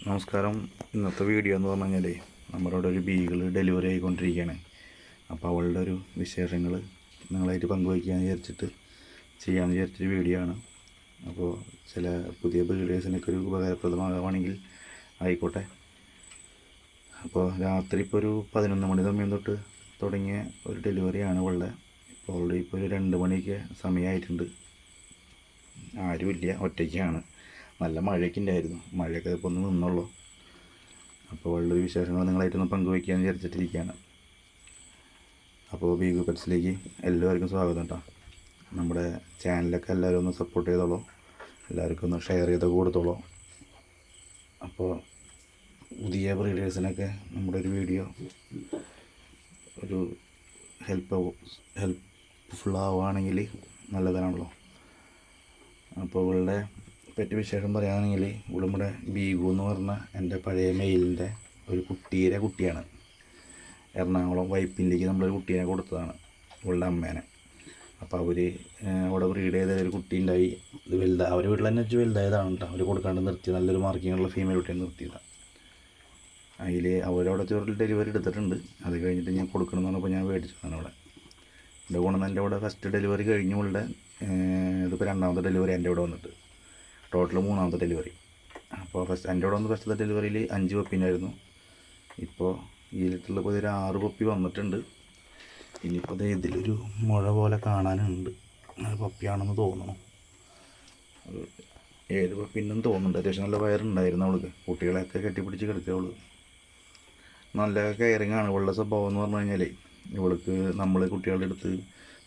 നമസ്കാരം. ഇന്നത്തെ വീഡിയോ എന്ന് പറഞ്ഞു കഴിഞ്ഞാൽ നമ്മുടെ ഇവിടെ ഒരു ബീഗിൾ ഡെലിവറി ആയിക്കൊണ്ടിരിക്കുകയാണ്. അപ്പോൾ അവളുടെ ഒരു വിശേഷങ്ങൾ നിങ്ങളായിട്ട് പങ്കുവയ്ക്കാമെന്ന് ചെയ്യാമെന്ന് വിചാരിച്ചൊരു വീഡിയോ ആണ്. അപ്പോൾ ചില പുതിയ ബീഡേഴ്സിനൊക്കെ ഒരു ഉപകാരപ്രദമാകുകയാണെങ്കിൽ ആയിക്കോട്ടെ. അപ്പോൾ രാത്രി ഇപ്പോൾ ഒരു 11 മണി സമയം തൊട്ട് തുടങ്ങിയ ഒരു ഡെലിവറിയാണ് അവളുടെ. ഇപ്പോൾ ഓൾറെഡി ഇപ്പോൾ ഒരു 2 മണിക്ക് സമയമായിട്ടുണ്ട്. ആരുമില്ല, ഒറ്റയ്ക്കാണ്. നല്ല മഴയൊക്കെ ഉണ്ടായിരുന്നു. മഴയൊക്കെ ഇപ്പോൾ ഒന്ന് നിന്നുള്ളൂ. അപ്പോൾ വളരെ വിശേഷങ്ങൾ നിങ്ങളായിട്ടൊന്ന് പങ്കുവയ്ക്കാമെന്ന് വിചാരിച്ചിട്ടിരിക്കുകയാണ്. അപ്പോൾ ബീഗു പെറ്റ്സിലേക്ക് എല്ലാവർക്കും സ്വാഗതം കേട്ടോ. നമ്മുടെ ചാനലൊക്കെ എല്ലാവരും ഒന്ന് സപ്പോർട്ട് ചെയ്തോളൂ, എല്ലാവർക്കും ഒന്ന് ഷെയർ ചെയ്തൊക്കെ കൊടുത്തോളൂ. അപ്പോൾ പുതിയ ബ്രീഡേഴ്സിനൊക്കെ നമ്മുടെ ഒരു വീഡിയോ ഒരു ഹെൽപ്ഫുൾ ആവുകയാണെങ്കിൽ നല്ലതാണല്ലോ. അപ്പോൾ ഇവളുടെ പെറ്റ് വിശേഷം പറയുകയാണെങ്കിൽ ഇവിടെ ബീഗു എന്ന് പറഞ്ഞ എൻ്റെ പഴയ മെയിലിൻ്റെ ഒരു കുട്ടിയാണ്. എറണാകുളം വൈപ്പിനിലേക്ക് നമ്മളൊരു കുട്ടീനെ കൊടുത്തതാണ്, ഇവളുടെ അമ്മേനെ. അപ്പോൾ അവർ അവിടെ ബ്രീഡ് ചെയ്ത ഒരു കുട്ടി ഉണ്ടായി. ഇത് അവരുടെ വീട്ടിൽ തന്നെ വെച്ച് വലുതായതാണ് കേട്ടോ. അവർ കൊടുക്കാണ്ട് നിർത്തി, നല്ലൊരു മാർക്കിങ്ങുള്ള ഫീമെയിൽ കുട്ടിയെ നിർത്തിയതാണ്. അതിൽ അവരവിടെ ചെറിയ ഡെലിവറി എടുത്തിട്ടുണ്ട്. അത് കഴിഞ്ഞിട്ട് ഞാൻ കൊടുക്കണം എന്ന് പറഞ്ഞപ്പോൾ ഞാൻ മേടിച്ചതാണ് അവിടെ. എൻ്റെ ഗുണം എൻ്റെ അവിടെ ഫസ്റ്റ് ഡെലിവറി കഴിഞ്ഞു. ഇവളുടെ ഇതിപ്പോൾ 2ാമത്തെ ഡെലിവറി എൻ്റെ ഇവിടെ വന്നിട്ട് ടോട്ടൽ 3ാമത്തെ ഡെലിവറി. അപ്പോൾ എൻ്റെ ഇവിടെ വന്ന് ഫസ്റ്റത്തെ ഡെലിവറിയിൽ 5 പപ്പീനായിരുന്നു. ഇപ്പോൾ ഈ ലിറ്ററിൽ ഇപ്പോൾ ഒരു 6 പപ്പി വന്നിട്ടുണ്ട്. ഇനിയിപ്പോൾ ഇതിലൊരു മുഴ പോലെ കാണാനുണ്ട്. പപ്പിയാണെന്ന് തോന്നുന്നു. 7 പപ്പിന്നും തോന്നുന്നുണ്ട്. അത്യാവശ്യം നല്ല വയറുണ്ടായിരുന്നു അവൾക്ക്. കുട്ടികളെയൊക്കെ കെട്ടിപ്പിടിച്ച് കിടക്കുക. അവൾ നല്ല കെയറിങ് ആണ്. ഇവളുടെ സ്വഭാവം എന്ന് പറഞ്ഞു കഴിഞ്ഞാൽ ഇവൾക്ക് നമ്മൾ കുട്ടികളുടെ അടുത്ത്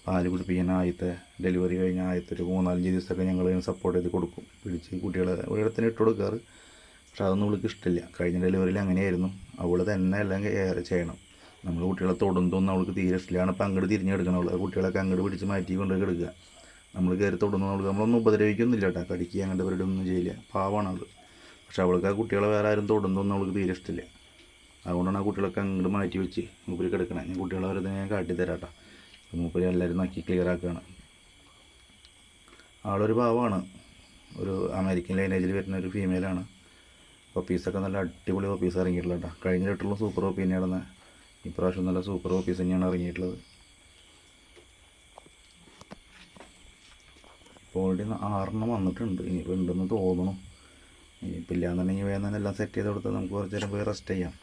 പാല് കുടിപ്പിക്കാൻ ആദ്യത്തെ ഡെലിവറി കഴിഞ്ഞ ആദ്യത്തെ ഒരു 3-4 ദിവസമൊക്കെ ഞങ്ങൾ സപ്പോർട്ട് ചെയ്ത് കൊടുക്കും. പിടിച്ച് കുട്ടികളെ ഒരിടത്തിന് ഇട്ട് കൊടുക്കാറ്. പക്ഷെ അതൊന്നും അവൾക്ക് ഇഷ്ടമില്ല. കഴിഞ്ഞ ഡെലിവറിയിൽ അങ്ങനെയായിരുന്നു. അവൾ തന്നെ എല്ലാം ചെയ്യണം. നമ്മൾ കുട്ടികളെ തൊടുന്നതൊന്നും അവൾക്ക് തീരെ ഇഷ്ടമില്ല. ഇപ്പോൾ അങ്ങോട്ട് തിരിഞ്ഞെടുക്കണം. അവൾ കുട്ടികളൊക്കെ അങ്ങോട്ട് പിടിച്ച് മാറ്റി കൊണ്ട് കിടക്കുക. നമ്മൾ കയറി തൊടുന്നു. അവൾക്ക് നമ്മളൊന്നും ഉപദ്രവിക്കൊന്നുമില്ല കേട്ടോ. കടിക്കുക അങ്ങനത്തെ പരിപാടി ഒന്നും ചെയ്യില്ല. പാവമാണ് അവൾ. പക്ഷെ അവൾക്ക് ആ കുട്ടികളെ വേറെ ആരും തൊടുന്നതൊന്നും അവൾക്ക് തീരെ ഇഷ്ടമില്ല. അതുകൊണ്ടാണ് ആ കുട്ടികളൊക്കെ അങ്ങോട്ട് മാറ്റി വെച്ച് മൂപ്പര് കിടക്കണം. ഞാൻ കുട്ടികളെ അവരെ ഞാൻ കാട്ടിത്തരാം കേട്ടോ. മൂപ്പര് എല്ലാവരും നോക്കി ക്ലിയർ ആക്കുകയാണ്. ആളൊരു പാവമാണ്. ഒരു അമേരിക്കൻ ലൈനേജിൽ വരുന്ന ഒരു ഫീമെയിലാണ്. പപ്പീസൊക്കെ നല്ല അടിപൊളി പപ്പീസ് ഇറങ്ങിയിട്ടുള്ള കേട്ടോ. കഴിഞ്ഞ ലിറ്ററിലും സൂപ്പർ പപ്പി തന്നെയാണ്. ഇപ്രാവശ്യം നല്ല സൂപ്പർ പപ്പീസ് തന്നെയാണ് ഇറങ്ങിയിട്ടുള്ളത്. ഇപ്പോൾ ഓൾറെഡി 6 വന്നിട്ടുണ്ട്. ഇനിയിപ്പോൾ ഉണ്ടെന്ന് തോന്നണം. ഇനിയിപ്പോൾ ഇല്ലാന്നുണ്ടെങ്കിൽ വേഗം തന്നെ എല്ലാം സെറ്റ് ചെയ്ത് കൊടുത്താൽ നമുക്ക് കുറച്ച് നേരം പോയി റെസ്റ്റ് ചെയ്യാം.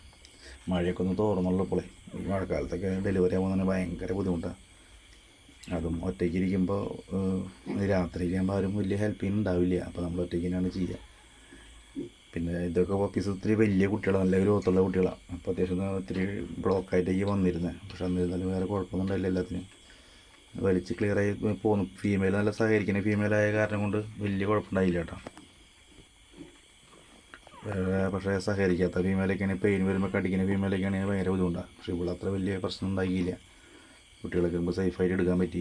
മഴയൊക്കെ ഒന്ന് തോർന്നുള്ളൂ. ഇപ്പോഴേ ഈ മഴക്കാലത്തൊക്കെ ഡെലിവറി ആകുമ്പോൾ തന്നെ ഭയങ്കര ബുദ്ധിമുട്ടാണ്. അതും ഒറ്റയ്ക്ക് ഇരിക്കുമ്പോൾ രാത്രിയിലാകുമ്പോൾ ആരും വലിയ ഹെൽപ്പിങ് ഉണ്ടാവില്ല. അപ്പോൾ നമ്മൾ ഒറ്റയ്ക്ക് തന്നെയാണ് ചെയ്യുക. പിന്നെ ഇതൊക്കെ പപ്പീസ് ഒത്തിരി വലിയ കുട്ടികളാണ്, നല്ല ഗ്രോത്തുള്ള കുട്ടികളാണ്. അപ്പോൾ അത്യാവശ്യം ഒത്തിരി ബ്ലോക്കായിട്ടേക്ക് വന്നിരുന്നത്. പക്ഷെ എന്നിരുന്നാലും വേറെ കുഴപ്പമൊന്നും ഉണ്ടായില്ല. എല്ലാത്തിനും വലിച്ച് ക്ലിയറായി പോന്നു. ഫീമെയിൽ നല്ല സഹകരിക്കുന്ന ഫീമെയിലായ കാരണം കൊണ്ട് വലിയ കുഴപ്പമുണ്ടായില്ല കേട്ടോ. പക്ഷേ സഹകരിക്കാത്ത ഫീമെയിലൊക്കെയാണ് പെയിൻ വരുമ്പോൾ കടിക്കുന്ന ഫീമെയിലൊക്കെയാണെങ്കിൽ ഭയങ്കര ബുദ്ധിമുട്ടാണ്. പക്ഷേ ഇവിടെ അത്ര വലിയ പ്രശ്നം ഉണ്ടാക്കിയില്ല. കുട്ടികളൊക്കെ ആകുമ്പോൾ സേഫായിട്ട് എടുക്കാൻ പറ്റി.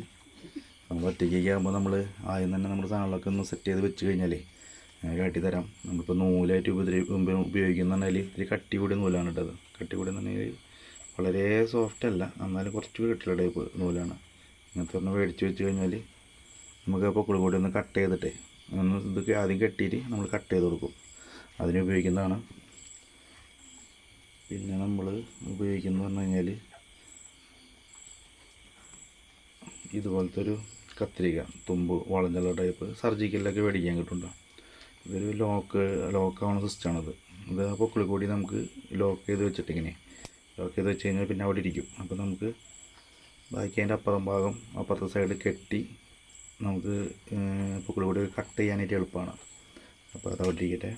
നമ്മൾ ഒറ്റയ്ക്കൊക്കെ ആകുമ്പോൾ നമ്മൾ ആദ്യം തന്നെ നമ്മുടെ സാധനങ്ങളൊക്കെ ഒന്ന് സെറ്റ് ചെയ്ത് വെച്ച് കഴിഞ്ഞാലേ കാട്ടിത്തരാം. നമ്മളിപ്പോൾ നൂലായിട്ട് ഉപയോഗിക്കുന്നതിൽ ഇത്തിരി കട്ടി കൂടിയ നൂലാണ് കേട്ടത്. കട്ടി കൂടിയ പറഞ്ഞാൽ വളരെ സോഫ്റ്റ് അല്ല, എന്നാലും കുറച്ച് കട്ടിയുള്ള ടൈപ്പ് നൂലാണ്. ഇങ്ങനത്തെ ഒന്ന് മേടിച്ച് വെച്ച് കഴിഞ്ഞാൽ നമുക്ക് പൊക്കിൾ കൂടി ഒന്ന് കട്ട് ചെയ്തിട്ടേ ഇത് ആദ്യം കെട്ടിയിട്ട് നമ്മൾ കട്ട് ചെയ്ത് കൊടുക്കും. അതിന് ഉപയോഗിക്കുന്നതാണ്. പിന്നെ നമ്മൾ ഉപയോഗിക്കുന്നത് പറഞ്ഞു കഴിഞ്ഞാൽ ഇതുപോലത്തെ ഒരു കത്രിക, തുമ്പ് വളഞ്ഞുള്ള ടൈപ്പ് സർജിക്കലിലൊക്കെ മേടിക്കാൻ കിട്ടുന്നുണ്ടോ. ഇതൊരു ലോക്കാവുന്ന സിസ്റ്റമാണത്. ഇത് പൊക്കിൾ കൂടി നമുക്ക് ലോക്ക് ചെയ്ത് വെച്ചിട്ടിങ്ങനെ ലോക്ക് ചെയ്ത് വെച്ച് കഴിഞ്ഞാൽ പിന്നെ അവിടെ ഇരിക്കും. അപ്പോൾ നമുക്ക് ബാക്കി അതിൻ്റെ അപ്പുറത്തെ സൈഡ് കെട്ടി നമുക്ക് പൊക്കിൾ കൂടി കട്ട് ചെയ്യാനായിട്ട് എളുപ്പമാണ്. അപ്പോൾ അത് അവിടെ ഇരിക്കട്ടെ.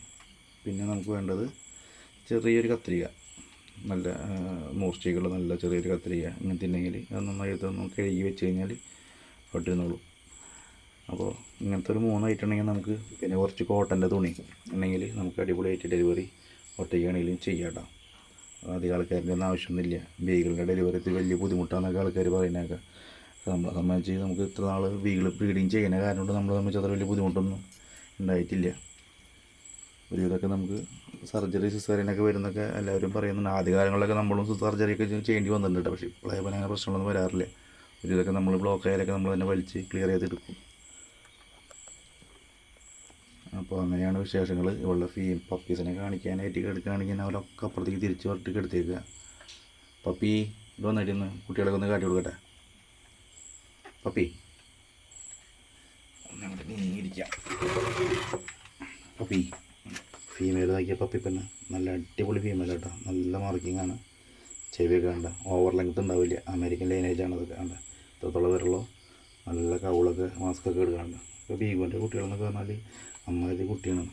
പിന്നെ നമുക്ക് വേണ്ടത് ചെറിയൊരു കത്രിക, നല്ല മൂർച്ചയ്ക്കുള്ള നല്ല ചെറിയൊരു കത്രിക. ഇങ്ങനത്തെ ഉണ്ടെങ്കിൽ അത് നന്നായിട്ട് കഴുകി വെച്ച് കഴിഞ്ഞാൽ ഒട്ടിരുന്നുള്ളൂ. അപ്പോൾ ഇങ്ങനത്തെ ഒരു 3 ഐറ്റം ഉണ്ടെങ്കിൽ നമുക്ക്, പിന്നെ കുറച്ച് കോട്ടൻ്റെ തുണി ഉണ്ടെങ്കിൽ നമുക്ക് അടിപൊളിയായിട്ട് ഡെലിവറി ഒറ്റയ്ക്കാണെങ്കിലും ചെയ്യാം കേട്ടോ. അധികം ആൾക്കാരുടെ ഒന്നും ആവശ്യമൊന്നുമില്ല. ബീഗിളിൻ്റെ ഡെലിവറി വലിയ ബുദ്ധിമുട്ടാണെന്നൊക്കെ ആൾക്കാർ പറയുന്നതൊക്കെ. നമ്മളെ സംബന്ധിച്ച് നമുക്ക് ഇത്ര നാൾ ബീഗിൾ ബ്രീഡിങ് ചെയ്യുന്ന കാരണം കൊണ്ട് നമ്മളെ സംബന്ധിച്ച് അത്ര വലിയ ബുദ്ധിമുട്ടൊന്നും ഉണ്ടായിട്ടില്ല. ഒരു ഇതൊക്കെ നമുക്ക് സർജറി സിസേറിയനൊക്കെ വരുന്നൊക്കെ എല്ലാവരും പറയുന്നുണ്ട്. ആദ്യകാലങ്ങളിലൊക്കെ നമ്മളും സർജറിയൊക്കെ ചെയ്യേണ്ടി വന്നിട്ടുണ്ട്. പക്ഷേ ഇപ്പോൾ അങ്ങനെ പ്രശ്നങ്ങളൊന്നും വരാറില്ല. ഒരു ഇതൊക്കെ നമ്മൾ ബ്ലോക്ക് ആയാലൊക്കെ നമ്മൾ തന്നെ വലിച്ച് ക്ലിയർ ചെയ്തെടുക്കും. അപ്പോൾ അപ്പോൾ അങ്ങനെയാണ് വിശേഷങ്ങൾ. ഇവളുടെ പപ്പീസിനെ കാണിക്കാനായിട്ട് എടുക്കുകയാണെങ്കിൽ അവരൊക്കെ അപ്പുറത്തേക്ക് തിരിച്ച് പുറത്തേക്ക് എടുത്തേക്കുക. പപ്പി ഇത് വന്നിട്ട് കുട്ടികളൊക്കെ ഒന്ന് കാട്ടി കൊടുക്കട്ടെ. പപ്പി ഒന്നങ്ങോട്ട് നീങ്ങിയിരിക്കാം. പപ്പി ഫീമെയിൽ നോക്കിയ പപ്പി പിന്നെ നല്ല അടിപൊളി ഫീമെയിൽ കേട്ടോ. നല്ല മാർക്കിംഗ് ആണ്. ചെവിയൊക്കെ കണ്ട ഓവർ ലെങ്ത് ഉണ്ടാവില്ല. അമേരിക്കൻ ലൈനേജാണ് അതൊക്കെ കണ്ട. ഇത്രത്തോളം വരുള്ളൂ. നല്ല കൗളൊക്കെ മാസ്കൊക്കെ എടുക്കാണ്ട്. ഇപ്പോൾ ബീഗോൻ്റെ കുട്ടികളെന്നൊക്കെ പറഞ്ഞാൽ അമ്മാതിരി കുട്ടിയാണ്.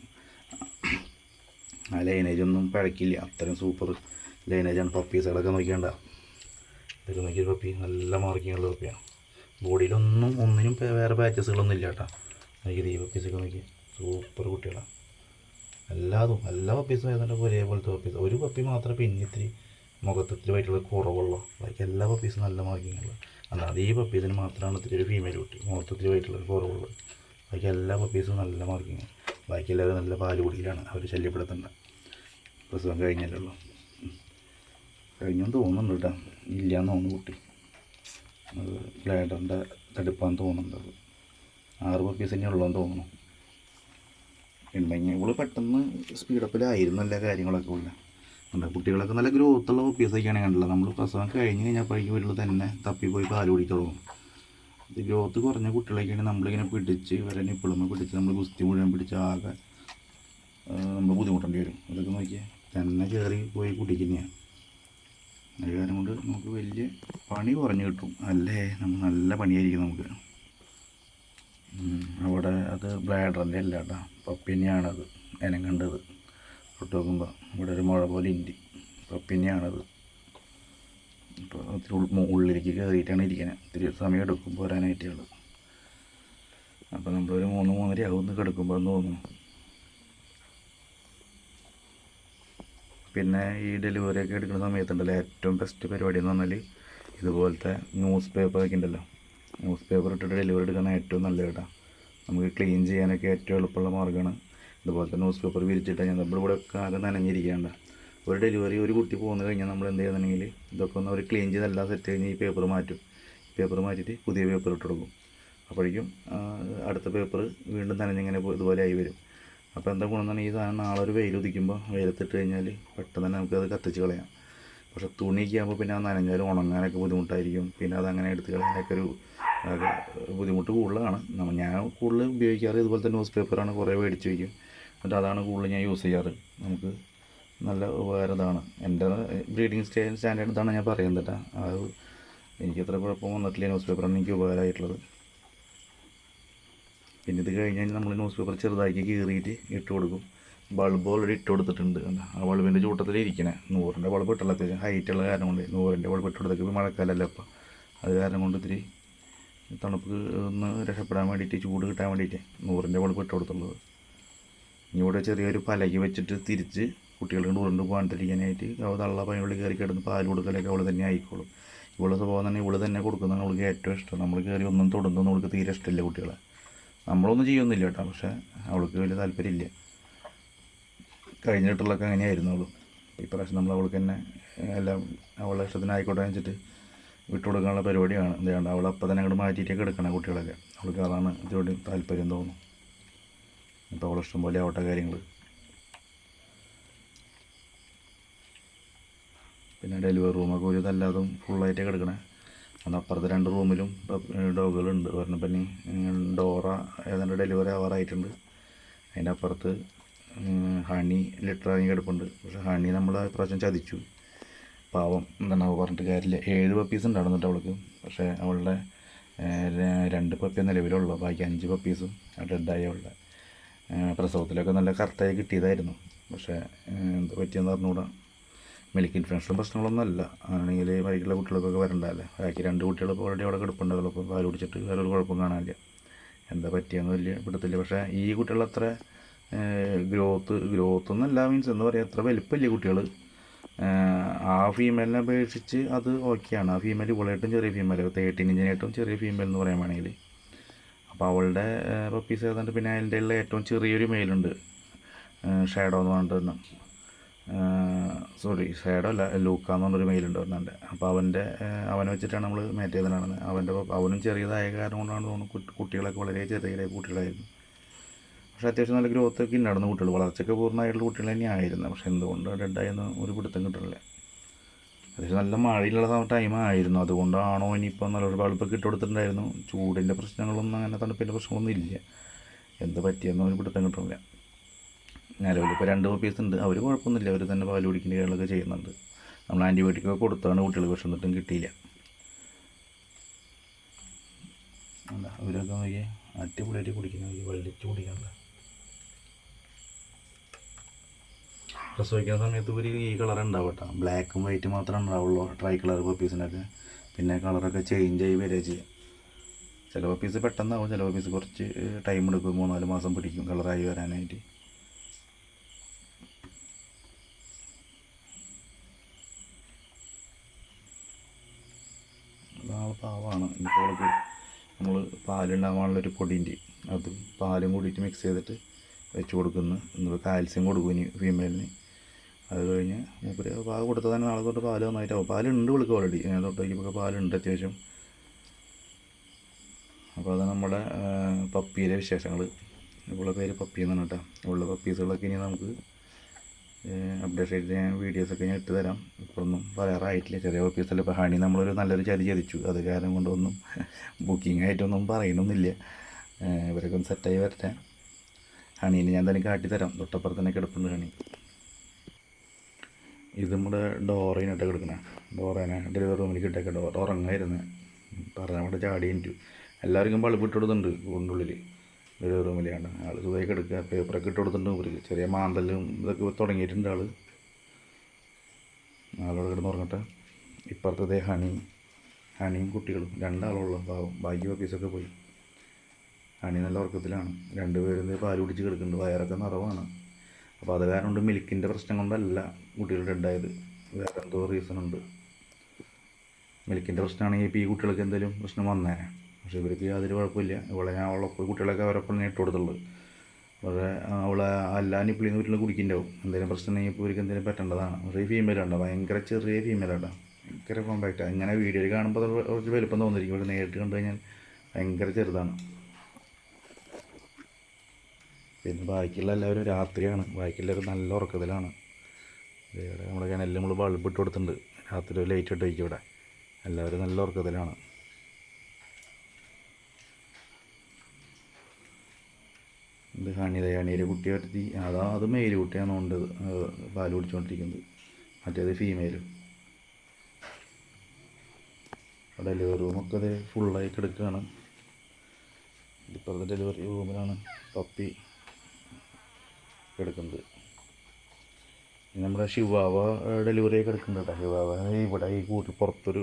ആ ലൈനേജൊന്നും പഴക്കില്ല. അത്രയും സൂപ്പർ ലൈനേജാണ്. പപ്പീസുകളൊക്കെ നോക്കിയാണ്ട. ഇതൊക്കെ നോക്കിയൊരു പപ്പി നല്ല മാർക്കിങ്ങുള്ള പപ്പിയാണ്. ഒന്നിനും വേറെ പാച്ചസുകളൊന്നും ഇല്ല കേട്ടോ. നോക്കിയത് ഈ പപ്പീസൊക്കെ നോക്കി സൂപ്പർ കുട്ടികളാണ്. എല്ലാ പപ്പീസും ഏതാണ്ട് ഒരേപോലത്തെ പപ്പീസ്. ഒരു പപ്പി മാത്രമേ പിന്നെ ഇത്തിരി മുഖത്തിലുമായിട്ടുള്ള കുറവുള്ളൂ. ബാക്കി എല്ലാ പപ്പീസും നല്ല മാർക്കിങ്ങുള്ള. അല്ലാതെ ഈ പപ്പീസിന് മാത്രമാണ് ഇത്തിരി ഒരു ഫീമെയിൽ കുട്ടി മുഖത്തിലുമായിട്ടുള്ള കുറവുള്ളത്. ബാക്കി എല്ലാ പപ്പീസും നല്ല മാർക്കിങ്. ബാക്കി എല്ലാവരും നല്ല പാല് കുടിയിലാണ്. അവർ ശല്യപ്പെടുത്തേണ്ട. പ്രസവം കഴിഞ്ഞല്ലോ കഴിഞ്ഞെന്ന് തോന്നുന്നുണ്ട് കേട്ടോ. ഇല്ലയെന്ന് തോന്നുന്നു കുട്ടി. അത് ബ്ലാഡറിൻ്റെ തടുപ്പാന്ന് തോന്നുന്നുണ്ട്. അത് 6 പപ്പീസ് തന്നെ ഉള്ളതെന്ന് തോന്നുന്നു. ഉണ്ടെങ്കിൽ ഇവള് പെട്ടെന്ന് സ്പീഡപ്പിലായിരുന്നു എല്ലാ കാര്യങ്ങളൊക്കെ ഉള്ള. കുട്ടികളൊക്കെ നല്ല ഗ്രോത്തുള്ള പപ്പീസൊക്കെയാണ് കണ്ടില്ല. നമ്മൾ പ്രസവം കഴിഞ്ഞ് കഴിഞ്ഞപ്പോഴേക്കും വീട്ടിൽ തന്നെ തപ്പിപ്പോയി പാല് കുടി തുടങ്ങും. ഇത് ഗ്രോത്ത് കുറഞ്ഞ കുട്ടികളൊക്കെയാണ് നമ്മളിങ്ങനെ പിടിച്ച് ഇവരെ നിപ്പിളുമ്മ പിടിച്ച് നമ്മൾ ഗുസ്തി മുഴുവൻ പിടിച്ച് ആകെ നമ്മൾ ബുദ്ധിമുട്ടേണ്ടി വരും. ഇതൊക്കെ നോക്കിയാൽ തന്നെ കയറി പോയി കുടിക്കുന്നതാണ്. അത് കാരണം കൊണ്ട് നമുക്ക് വലിയ പണി കുറഞ്ഞു കിട്ടും. അല്ലേ നമ്മൾ നല്ല പണിയായിരിക്കും നമുക്ക്. അവിടെ അത് ബ്ലാഡറിൻ്റെ അല്ല കേട്ടോ, പപ്പി തന്നെയാണത്. എനം കണ്ടത് തൊട്ട് നോക്കുമ്പോൾ ഇവിടെ ഒരു മുഴ പോലെ ഇൻഡി പപ്പി തന്നെയാണത്. ഇപ്പോൾ ഒത്തിരി ഉള്ളിലേക്ക് കയറിയിട്ടാണ് ഇരിക്കുന്നത്. ഇത്തിരി സമയം എടുക്കുമ്പോൾ വരാനായിട്ടുള്ളത്. അപ്പോൾ നമ്മളൊരു 3-3:30 ആവുമെന്ന് കിടക്കുമ്പോൾ തോന്നുന്നു. പിന്നെ ഈ ഡെലിവറിയൊക്കെ എടുക്കുന്ന സമയത്തുണ്ടല്ലോ ഏറ്റവും ബെസ്റ്റ് പരിപാടി എന്ന് പറഞ്ഞാൽ ഇതുപോലത്തെ ന്യൂസ് പേപ്പറൊക്കെ ഉണ്ടല്ലോ. ന്യൂസ് പേപ്പർ ഇട്ടിട്ട് ഡെലിവറി എടുക്കുന്ന ഏറ്റവും നല്ല കേട്ടോ. നമുക്ക് ക്ലീൻ ചെയ്യാനൊക്കെ ഏറ്റവും എളുപ്പമുള്ള മാർഗ്ഗമാണ്. ഇതുപോലത്തെ ന്യൂസ് പേപ്പർ വിരിച്ചിട്ട് ഞാൻ ഇവിടെ ഒക്കെ ആകെ നനഞ്ഞിരിക്കേണ്ട. ഒരു ഡെലിവറി ഒരു കുട്ടി പോകുന്ന കഴിഞ്ഞാൽ നമ്മൾ എന്ത് ചെയ്യുന്നുണ്ടെങ്കിൽ ഇതൊക്കെ ഒന്ന് അവർ ക്ലീൻ ചെയ്തെല്ലാം സെറ്റ് കഴിഞ്ഞ് ഈ പേപ്പർ മാറ്റും. പേപ്പർ മാറ്റിയിട്ട് പുതിയ പേപ്പർ ഇട്ട് കൊടുക്കും. അപ്പോഴേക്കും അടുത്ത പേപ്പർ വീണ്ടും നനഞ്ഞിങ്ങനെ ഇതുപോലെ ആയി വരും. അപ്പോൾ എന്താ ഗുണം എന്ന് പറഞ്ഞാൽ ഈ സാധനം നാളെ ഒരു വെയിൽ ഉദിക്കുമ്പോൾ വെയിലത്തിട്ട് കഴിഞ്ഞാൽ പെട്ടെന്ന് തന്നെ നമുക്കത് കത്തിച്ച് കളയാം. പക്ഷേ തുണിയൊക്കെ ആകുമ്പോൾ പിന്നെ അത് നനഞ്ഞാലും ഉണങ്ങാനൊക്കെ ബുദ്ധിമുട്ടായിരിക്കും. പിന്നെ അതങ്ങനെ എടുത്ത് കളയാനൊക്കെ ഒരു ബുദ്ധിമുട്ട് കൂടുതലാണ്. ഞാൻ കൂടുതൽ ഉപയോഗിക്കാറ് ഇതുപോലത്തെ ന്യൂസ് പേപ്പറാണ്. കുറേ മേടിച്ച് വയ്ക്കും. എന്നിട്ട് അതാണ് കൂടുതൽ ഞാൻ യൂസ് ചെയ്യാറ്. നമുക്ക് നല്ല ഉപകാരമാണ്. എൻ്റെ ബ്രീഡിങ് സ്റ്റാൻഡേർഡ് ഇതാണ് ഞാൻ പറയുന്നത് കേട്ടോ. അത് എനിക്കത്ര കുഴപ്പം വന്നിട്ടില്ല. ന്യൂസ് പേപ്പറാണ് എനിക്ക് ഉപകാരമായിട്ടുള്ളത്. പിന്നെ ഇത് കഴിഞ്ഞാൽ നമ്മൾ ന്യൂസ് പേപ്പർ ചെറുതാക്കി കീറിയിട്ട് ഇട്ട് കൊടുക്കും. ബൾബ് ഓൾറെഡി ഇട്ട് കൊടുത്തിട്ടുണ്ട്. ആ ബൾബിൻ്റെ ചൂട്ടത്തിലിരിക്കണേ 100-ൻ്റെ ബൾബ് ഇട്ടുള്ള അത്യാവശ്യം ഹൈറ്റുള്ള കാരണം കൊണ്ട് 100-ൻ്റെ ബൾബ് ഇട്ട് കൊടുത്തേക്ക് മഴക്കാലമല്ല. അപ്പോൾ അത് കാരണം കൊണ്ട് ഇത്തിരി തണുപ്പ് ഒന്ന് രക്ഷപ്പെടാൻ വേണ്ടിയിട്ട് ചൂട് കിട്ടാൻ വേണ്ടിയിട്ട് 100-ൻ്റെ ബൾബ് ഇട്ട് കൊടുത്തുള്ളത്. ഇനി ഇവിടെ ചെറിയൊരു പലകി വെച്ചിട്ട് തിരിച്ച് കുട്ടികളുടെ ഉരുണ്ട് പോകാണ്ടിരിക്കാനായിട്ട് അവൾ തള്ള പതിനുള്ളിൽ കയറി കിടന്ന് പാൽ കൊടുക്കലൊക്കെ അവൾ തന്നെ ആയിക്കോളും. ഇവളെ സ്വഭാവം തന്നെ ഇവൾ തന്നെ കൊടുക്കുന്നതാണ് അവൾക്ക് ഏറ്റവും ഇഷ്ടം. നമ്മൾ കയറി ഒന്നും തൊടുന്നൊന്നും അവൾക്ക് തീരെ ഇഷ്ടമില്ല കുട്ടികളെ. നമ്മളൊന്നും ചെയ്യൊന്നുമില്ല കേട്ടോ. പക്ഷേ അവൾക്ക് വലിയ താല്പര്യമില്ല. കഴിഞ്ഞിട്ടുള്ളതൊക്കെ അങ്ങനെയായിരുന്നു അവൾ. ഇപ്രാവശ്യം നമ്മൾ അവൾക്ക് തന്നെ എല്ലാം അവളുടെ ഇഷ്ടത്തിനായിക്കോട്ടെ വെച്ചിട്ട് വിട്ടുകൊടുക്കാനുള്ള പരിപാടിയാണ്. എന്തുകൊണ്ട് അവൾ അപ്പം തന്നെ അങ്ങോട്ട് മാറ്റിയിട്ടൊക്കെ എടുക്കണം കുട്ടികളൊക്കെ. അവൾക്ക് അതാണ് ഇതിനോട് താല്പര്യം തോന്നുന്നു. ഇപ്പോൾ അവളെ ഇഷ്ടം പോലെ ആവട്ടെ കാര്യങ്ങൾ. പിന്നെ ഡെലിവറി റൂമൊക്കെ ഒരു ഇതല്ലാതും ഫുള്ളായിട്ട് കിടക്കണേ. അപ്പുറത്തെ 2 റൂമിലും ഡോഗുകളുണ്ട്. പറഞ്ഞപ്പനി ഡോറ ഏതാണ്ട് ഡെലിവറി ആവാറായിട്ടുണ്ട്. അതിൻ്റെ അപ്പുറത്ത് ഹണി ലിറ്ററായി കിടപ്പുണ്ട്. പക്ഷേ ഹണി നമ്മൾ പ്രാവശ്യം ചതിച്ചു. പാവം എന്താണ് അവൾ പറഞ്ഞിട്ട് കാര്യമില്ല. 7 പപ്പീസ് ഉണ്ടായിരുന്നിട്ട് അവൾക്ക്. പക്ഷേ അവളുടെ 2 പപ്പിയെ നിലവിലുള്ളൂ. ബാക്കി 5 പപ്പീസും ഡെഡായി. അവളുടെ പ്രസവത്തിലൊക്കെ നല്ല കറക്റ്റായി കിട്ടിയതായിരുന്നു. പക്ഷേ എന്താ പറ്റിയെന്ന് പറഞ്ഞുകൂടാ. മിൽക്ക് ഇൻഫെക്ഷനും പ്രശ്നങ്ങളൊന്നും അല്ല. ആണെങ്കിൽ വൈകിട്ടുള്ള കുട്ടികൾക്കൊക്കെ വരണ്ടല്ലേ. ബാക്കി 2 കുട്ടികൾ ഓൾറെഡി അവിടെ കിടപ്പുണ്ടാവുള്ളൂ. അപ്പോൾ പാൽ കുടിച്ചിട്ട് വേറൊരു കുഴപ്പം കാണാനില്ല. എന്താ പറ്റിയെന്ന് വലിയ പിടുത്തില്ല. പക്ഷേ ഈ കുട്ടികളത്ര ഗ്രോത്ത് എന്നല്ല, മീൻസ് എന്താ പറയുക, അത്ര വലിപ്പമില്ല കുട്ടികൾ. ആ ഫീമെയിലിനെ അപേക്ഷിച്ച് അത് ഓക്കെയാണ്. ആ ഫീമെയിൽ ഇവളായിട്ടും ചെറിയ ഫീമെയിൽ, 13 ഇഞ്ചിനായിട്ടും ചെറിയ ഫീമെയിൽ എന്ന് പറയാൻ വേണമെങ്കിൽ. അപ്പോൾ അവളുടെ പപ്പീസ് ഏതാണ്ട് പിന്നെ അതിൻ്റെ ഉള്ള ഏറ്റവും ചെറിയൊരു മെയിലുണ്ട്, ഷാഡോ എന്ന് പറഞ്ഞിട്ട് തന്നെ. ഷാഡോ അല്ല, ലൂക്ക എന്ന് പറഞ്ഞൊരു മെയിലുണ്ട് പറഞ്ഞാൽ. അപ്പോൾ അവനെ വെച്ചിട്ടാണ് നമ്മൾ മാറ്റ് ചെയ്തതാണ്. അവനും ചെറിയതായ കാരണം കൊണ്ടാണ് തോന്നുന്നു കുട്ടികളൊക്കെ വളരെ ചെറിയ കുട്ടികളായിരുന്നു. പക്ഷേ അത്യാവശ്യം നല്ല ഗ്രോത്തൊക്കെ ഉണ്ടായിരുന്നു കുട്ടികൾ, വളർച്ചയൊക്കെ പൂർണ്ണമായിട്ടുള്ള കുട്ടികൾ തന്നെയായിരുന്നു. പക്ഷേ എന്തുകൊണ്ട് ഡെഡായെന്ന് ഒരു പിടുത്തം കിട്ടണില്ല. അത്യാവശ്യം നല്ല മഴയിലുള്ള ടൈമായിരുന്നു, അതുകൊണ്ടാണോ ഇനിയിപ്പോൾ നല്ലൊരു ബൾബൊക്കെ ഇട്ട് കൊടുത്തിട്ടുണ്ടായിരുന്നു. ചൂടിൻ്റെ പ്രശ്നങ്ങളൊന്നും അങ്ങനെ തണുപ്പിൻ്റെ പ്രശ്നങ്ങളൊന്നും ഇല്ല, എന്ത് പറ്റിയെന്നോ ഒരു പിടുത്തം കിട്ടണില്ല. നിലവിലിപ്പോൾ 2 പപ്പീസ് ഉണ്ട്, അവർ കുഴപ്പമൊന്നുമില്ല, അവർ തന്നെ പാൽ കുടിക്കുന്ന കാര്യങ്ങളൊക്കെ ചെയ്യുന്നുണ്ട്. നമ്മൾ ആൻറ്റിബയോട്ടിക്കൊക്കെ കൊടുത്താണ് കുട്ടികൾ, പക്ഷെ എന്നിട്ടും കിട്ടിയില്ല. അല്ല അവരൊക്കെ നോക്കി അടിപൊളിയായിട്ട് കുടിക്കുന്നത്, വലിച്ചു കുടിക്കണ്ട. പ്രസവിക്കുന്ന സമയത്ത് ഇവർ ഈ കളർ ഉണ്ടാവും കേട്ടോ, ബ്ലാക്കും വൈറ്റ് മാത്രമേ ഉണ്ടാവുള്ളൂ ട്രൈ കളർ പപ്പീസിനൊക്കെ. പിന്നെ കളറൊക്കെ ചേഞ്ച് ആയി വരിക ചെയ്യുക. ചില പപ്പീസ് പെട്ടെന്നാവും, ചില പപ്പീസ് കുറച്ച് ടൈം എടുക്കും, 3-4 മാസം പിടിക്കും കളറായി വരാനായിട്ട്. ആൾ പാവമാണ്. ഇനിയിപ്പോൾ അവൾക്ക് നമ്മൾ പാലുണ്ടാകാനുള്ളൊരു പൊടിയുണ്ട്, അത് പാലും കൂടിയിട്ട് മിക്സ് ചെയ്തിട്ട് വെച്ച് കൊടുക്കുന്നു. എന്നിട്ട് കാൽസ്യം കൊടുക്കും ഇനി ഫീമെയിലിന്. അത് കഴിഞ്ഞ് മൂപ്പര് പാൽ കൊടുത്താൽ തന്നെ നാളെ തൊട്ട് പാല് നന്നായിട്ടാവും. പാലുണ്ട് വിളിക്കും ഓൾറെഡി, ഞാൻ തൊട്ടേക്കൊക്കെ പാലുണ്ട് അത്യാവശ്യം. അപ്പോൾ അത് നമ്മുടെ പപ്പിയിലെ വിശേഷങ്ങൾ. ഇവളുടെ പേര് പപ്പി എന്നാണ് കേട്ടോ. ഇവളുടെ പപ്പീസുകളൊക്കെ ഇനി നമുക്ക് അപ്ഡേറ്റ് ചെയ്ത് ഞാൻ വീഡിയോസൊക്കെ ഞാൻ ഇട്ട് തരാം. ഇപ്പോഴൊന്നും പറയാറായിട്ടില്ല, ചെറിയ പപ്പീസല്ല. ഇപ്പോൾ ഹണി നമ്മളൊരു നല്ലൊരു ചതി ചതിച്ചു, അത് കാരണം കൊണ്ടൊന്നും ബുക്കിംഗ് ആയിട്ടൊന്നും പറയണമെന്നില്ല. ഇവരൊക്കെ ഒന്ന് സെറ്റായി വരട്ടെ. ഹണീനെ ഞാൻ തന്നെ കാട്ടിത്തരാം, തൊട്ടപ്പുറത്ത് തന്നെ കിടപ്പുണ്ട് ഹണി. ഇത് നമ്മുടെ ഡോറയിനിട്ട് കിടക്കണേ, ഡോറേനെ ഡെലിവറി റൂമിൽ കിട്ടേക്ക. ഡോറ ഉറങ്ങായിരുന്നു, പറഞ്ഞാൽ അവിടെ ചാടി എനിക്ക്. എല്ലാവർക്കും ബൾബ് ഇട്ട് കൊടുത്തിട്ടുണ്ട് ഉള്ളിൽ ഡെലിവറി റൂമിലാണ്. ആൾ സുഖമായി കിടക്കുക, പേപ്പറൊക്കെ ഇട്ട് കൊടുത്തിട്ടുണ്ട്. ഇവർക്ക് ചെറിയ മാന്തലും ഇതൊക്കെ തുടങ്ങിയിട്ടുണ്ട്. ആളോട് കിടന്ന് ഉറങ്ങട്ടെ. ഇപ്പുറത്തതേ ഹണിയും കുട്ടികളും 2 ആളുള്ള പാവം, ബാക്കി പപ്പീസൊക്കെ പോയി. ഹണി നല്ല ഉറക്കത്തിലാണ്, 2 പേരും പാൽ കുടിച്ച് കിടക്കുന്നുണ്ട്, വയറൊക്കെ നിറവാണ്. അപ്പോൾ അത് കാരണം കൊണ്ട് മിൽക്കിൻ്റെ പ്രശ്നം കൊണ്ടല്ല കുട്ടികൾ ഡെഡായത്, വേറെ എന്തോ റീസണുണ്ട്. മിൽക്കിൻ്റെ പ്രശ്നമാണെങ്കിൽ ഇപ്പോൾ ഈ കുട്ടികൾക്ക് എന്തെങ്കിലും പ്രശ്നം വന്നേനെ, പക്ഷേ ഇവർക്ക് യാതൊരു കുഴപ്പമില്ല. ഇവളെ ഞാൻ അവളൊപ്പം കുട്ടികളൊക്കെ അവരൊപ്പം ഞാൻ ഇട്ട് കൊടുത്തുള്ളത്. പക്ഷേ അവളെ എല്ലാ നിപ്പിളിൽ നിന്ന് വീട്ടിൽ കുടിക്കുന്നുണ്ടാവും, എന്തെങ്കിലും പ്രശ്നം ഉണ്ടെങ്കിൽ ഇപ്പോൾ ഇവർക്ക് എന്തെങ്കിലും പറ്റേണ്ടതാണ്. പക്ഷേ ഈ ഫീമെയിലുണ്ടോ ഭയങ്കര ചെറിയ ഫീമെയിലാട്ടോ, ഭയങ്കര കോമ്പാക്റ്റാണ്. ഇങ്ങനെ വീഡിയോയിൽ കാണുമ്പോൾ കുറച്ച് വലുപ്പം തോന്നിയിരിക്കും, പക്ഷേ നേരിട്ട് കണ്ടു കഴിഞ്ഞാൽ ഭയങ്കര ചെറുതാണ്. പിന്നെ ബാക്കിയുള്ള എല്ലാവരും രാത്രിയാണ്, ബാക്കിയുള്ളവർ നല്ല ഉറക്കത്തിലാണ്. ഇവിടെ നമ്മുടെ കിണലിൽ നമ്മൾ ബൾബ് ഇട്ട് കൊടുത്തിട്ടുണ്ട്, രാത്രി ലൈറ്റ് ഇട്ട് വയ്ക്കും. ഇവിടെ എല്ലാവരും നല്ല ഉറക്കത്തിലാണ്. ഇത് ഹണിയുടെ കുട്ടി വരുത്തി, അത് മെയിൽ കുട്ടിയാണ് കൊണ്ടത് പാൽ കുടിച്ചുകൊണ്ടിരിക്കുന്നത്, മറ്റേത് ഫീമെയിലും. ഡെലിവറി റൂമൊക്കെ അത് ഫുള്ളായി കിടക്കുകയാണ്. ഇപ്പോഴത്തെ ഡെലിവറി റൂമിലാണ് പപ്പി കിടക്കുന്നത്. നമ്മുടെ ശിവാവ ഡെലിവറി കിടക്കുന്നുണ്ട് കേട്ടോ. ശിവാവ ഇവിടെ ഈ കൂട്ടിൽ പുറത്തൊരു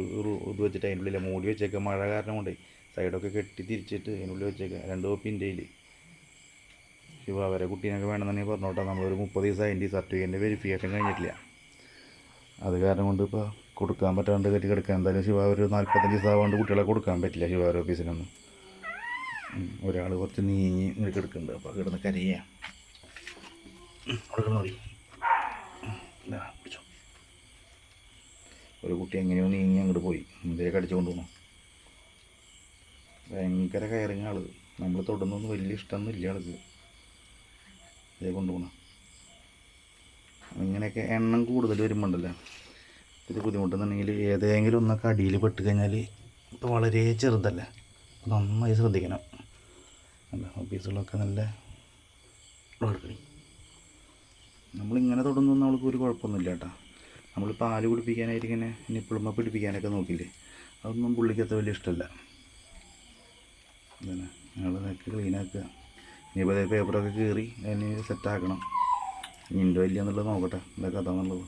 ഇത് വെച്ചിട്ട് അതിൻ്റെ ഉള്ളിൽ മൂടി വെച്ചേക്കുക, മഴ കാരണം കൊണ്ടേ സൈഡൊക്കെ കെട്ടി തിരിച്ചിട്ട് അതിനുള്ളിൽ വെച്ചേക്കുക. 2 പപ്പി ഇന്ത്യയിൽ. ശിവാവരെ കുട്ടീനൊക്കെ വേണമെന്നുണ്ടെങ്കിൽ പറഞ്ഞോട്ടെ, നമ്മളൊരു 30 ദിവസം അതിൻ്റെ സർട്ടിഫിക്കറ്റിൻ്റെ വെരിഫിക്കേഷൻ കഴിഞ്ഞിട്ടില്ല, അത് കാരണം കൊണ്ട് ഇപ്പോൾ കൊടുക്കാൻ പറ്റാണ്ട് കയറ്റി കിടക്കുക. എന്തായാലും ശിവാവ ഒരു 45 ദിവസം ആവാണ്ട് കുട്ടികളെ കൊടുക്കാൻ പറ്റില്ല ശിവാവര ഓഫീസിനൊന്നും. ഒരാൾ കുറച്ച് നീങ്ങി ഇങ്ങനെ കിടക്കുന്നുണ്ട്, അപ്പോൾ കിടന്ന് കരയുക. അവിടെ കിടന്ന് മതി, പിടിച്ചോ. ഒരു കുട്ടി എങ്ങനെയോ നീങ്ങി അങ്ങോട്ട് പോയി, മുതലേ കടിച്ചു കൊണ്ടുപോകണം. ഭയങ്കര കയറിങ് ആൾ, നമ്മൾ തൊടുന്നൊന്നും വലിയ ഇഷ്ടമൊന്നും ആൾക്ക്. ഇതേ കൊണ്ടുപോകണം. ഇങ്ങനെയൊക്കെ എണ്ണം കൂടുതൽ വരുമ്പോണ്ടല്ലോ ഇത് ബുദ്ധിമുട്ടെന്നുണ്ടെങ്കിൽ ഏതെങ്കിലും ഒന്നൊക്കെ അടിയിൽ പെട്ട് കഴിഞ്ഞാൽ ഇപ്പോൾ വളരെ ചെറുതല്ലേ, നന്നായി ശ്രദ്ധിക്കണം. അല്ല ഓഫീസുകളൊക്കെ നല്ല വളർക്കണി. നമ്മളിങ്ങനെ തൊടുന്നൊന്നും നമ്മൾക്ക് ഒരു കുഴപ്പമൊന്നുമില്ല കേട്ടോ. നമ്മൾ പാല് കുടിപ്പിക്കാനായിട്ട് ഇങ്ങനെ നിപ്പിളുമ്മ പിടിപ്പിക്കാനൊക്കെ നോക്കില്ലേ, അതൊന്നും പുള്ളിക്കത്ര വലിയ ഇഷ്ടമല്ല. അതന്നെ ഞങ്ങൾ നേരത്തെ ക്ലീനാക്കുക. ഇനിയിപ്പോൾ പേപ്പറൊക്കെ കീറി അതിന് സെറ്റാക്കണം. ഇനി ഉണ്ടോ ഇല്ല എന്നുള്ളത് നോക്കട്ടെ, എന്താ കഥ എന്നുള്ളത്.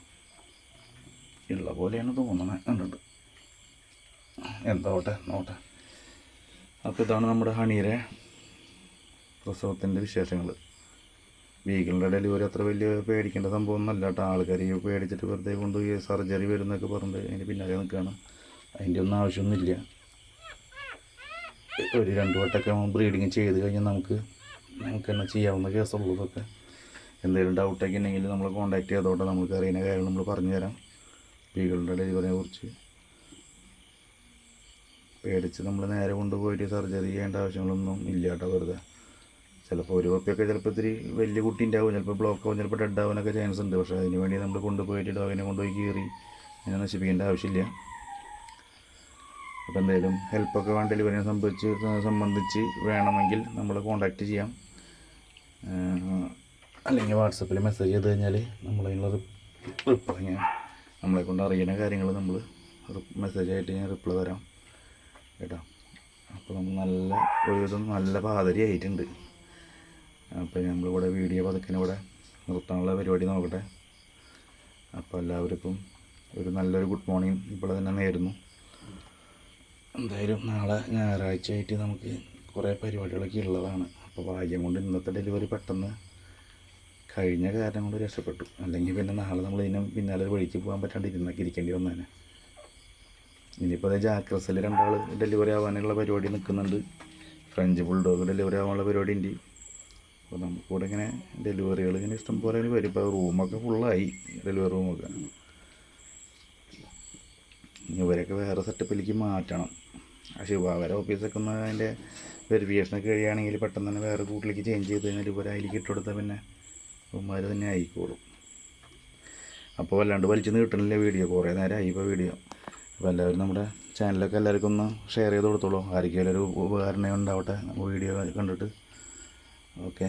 ഉള്ള പോലെയാണ് തോന്നണേ കണ്ടിട്ട്, എന്താവട്ടെ നോട്ടെ. അപ്പോൾ ഇതാണ് നമ്മുടെ ഹണിയുടെ പ്രസവത്തിൻ്റെ വിശേഷങ്ങൾ. വീഗിളിൻ്റെ ഡെലിവറി അത്ര വലിയ പേടിക്കേണ്ട സംഭവം ഒന്നല്ല കേട്ടോ. ആൾക്കാർ പേടിച്ചിട്ട് വെറുതെ കൊണ്ടുപോയി സർജറി വരുന്നൊക്കെ പറഞ്ഞിട്ട് അതിന് പിന്നാലെ നിൽക്കുകയാണ്. അതിൻ്റെ ഒന്നും ആവശ്യമൊന്നുമില്ല. ഒരു 2 വട്ടമൊക്കെ ബ്രീഡിങ് ചെയ്ത് കഴിഞ്ഞാൽ നമുക്ക് തന്നെ ചെയ്യാവുന്ന കേസുള്ളൂ. ഇതൊക്കെ എന്തെങ്കിലും ഡൗട്ടൊക്കെ ഉണ്ടെങ്കിൽ നമ്മൾ കോൺടാക്ട് ചെയ്തോട്ടെ, നമുക്ക് അറിയുന്ന കാര്യങ്ങൾ നമ്മൾ പറഞ്ഞു തരാം. വീഗിളിൻ്റെ ഡെലിവറിയെ കുറിച്ച് പേടിച്ച് നമ്മൾ നേരെ കൊണ്ടുപോയിട്ട് സർജറി ചെയ്യേണ്ട ആവശ്യങ്ങളൊന്നും ഇല്ല കേട്ടോ. വെറുതെ ചിലപ്പോൾ ഒരു പപ്പിയൊക്കെ ചിലപ്പോൾ ഇത്തിരി വലിയ കുട്ടി ഉണ്ടാവും, ചിലപ്പോൾ ബ്ലോക്ക് ആവും, ചിലപ്പോൾ ഡെഡ് ആവാനൊക്കെ ചാൻസ് ഉണ്ട്. പക്ഷേ അതിന് വേണ്ടി നമ്മൾ കൊണ്ടുപോയിട്ട് ഡോഗിനെ കൊണ്ടുപോയി കീറി അതിനെ നശിപ്പിക്കേണ്ട ആവശ്യമില്ല. അപ്പോൾ എന്തെങ്കിലും ഹെൽപ്പൊക്കെ വേണ്ട ഡെലിവറിനെ സംബന്ധിച്ച് വേണമെങ്കിൽ നമ്മൾ കോൺടാക്റ്റ് ചെയ്യാം. അല്ലെങ്കിൽ വാട്സപ്പിൽ മെസ്സേജ് ചെയ്ത് കഴിഞ്ഞാൽ നമ്മളതിനുള്ള റിപ്ലൈ നമ്മളെ കൊണ്ട് അറിയുന്ന കാര്യങ്ങൾ നമ്മൾ മെസ്സേജായിട്ട് ഞാൻ റിപ്ലൈ തരാം കേട്ടോ. അപ്പോൾ നമ്മൾ ഒരുവിധം നല്ല പാതിരി ആയിട്ടുണ്ട്. അപ്പോൾ നമ്മളിവിടെ വീഡിയോ പതുക്കിനിവിടെ നിർത്താനുള്ള പരിപാടി നോക്കട്ടെ. അപ്പോൾ എല്ലാവർക്കും ഒരു നല്ലൊരു ഗുഡ് മോർണിംഗ് ഇപ്പോൾ തന്നെ നേരുന്നു. എന്തായാലും നാളെ ഞായറാഴ്ച ആയിട്ട് നമുക്ക് കുറേ പരിപാടികളൊക്കെ ഉള്ളതാണ്. അപ്പോൾ ഭാഗ്യം കൊണ്ട് ഇന്നത്തെ ഡെലിവറി പെട്ടെന്ന് കഴിഞ്ഞ കാരണം കൊണ്ട് രക്ഷപ്പെട്ടു. അല്ലെങ്കിൽ പിന്നെ നാളെ നമ്മൾ ഇതിനും പിന്നാലെ വഴിക്ക് പോകാൻ പറ്റാണ്ട് ഇരിക്കേണ്ടി വന്നേനെ. ഇനിയിപ്പോൾ അത് ജാക്ക് റസൽ 2 ഡെലിവറി ആവാനുള്ള പരിപാടി നിൽക്കുന്നുണ്ട്. ഫ്രഞ്ച് ബുൾഡോഗ് ഡെലിവറി ആവാനുള്ള പരിപാടി ഉണ്ട്. അപ്പോൾ നമുക്കിവിടെ ഇങ്ങനെ ഡെലിവറികൾ ഇങ്ങനെ ഇഷ്ടം പോലെ വരും. ഇപ്പോൾ റൂമൊക്കെ ഫുള്ളായി, ഡെലിവറി റൂമൊക്കെ. ഇവരൊക്കെ വേറെ സെറ്റപ്പിലേക്ക് മാറ്റണം. ശുഭാവര ഓഫീസൊക്കെ ഒന്ന് അതിൻ്റെ വെരിഫിക്കേഷനൊക്കെ കഴിയുകയാണെങ്കിൽ പെട്ടെന്ന് തന്നെ വേറെ കൂട്ടിലേക്ക് ചേഞ്ച് ചെയ്ത് കഴിഞ്ഞാൽ ഇവരെ അതിലേക്ക് ഇട്ടുകൊടുത്താൽ പിന്നെ ഉമ്മാർ തന്നെ ആയിക്കോളും. അപ്പോൾ വല്ലാണ്ട് വലിച്ചു കിട്ടണില്ല വീഡിയോ, കുറേ നേരമായി ഇപ്പോൾ വീഡിയോ. അപ്പോൾ എല്ലാവരും നമ്മുടെ ചാനലൊക്കെ എല്ലാവർക്കും ഒന്ന് ഷെയർ ചെയ്ത് കൊടുത്തോളൂ. ആർക്കെങ്കിലും ഒരു ഉപകാരം ഉണ്ടാവട്ടെ വീഡിയോ കണ്ടിട്ട്. ഓക്കെ.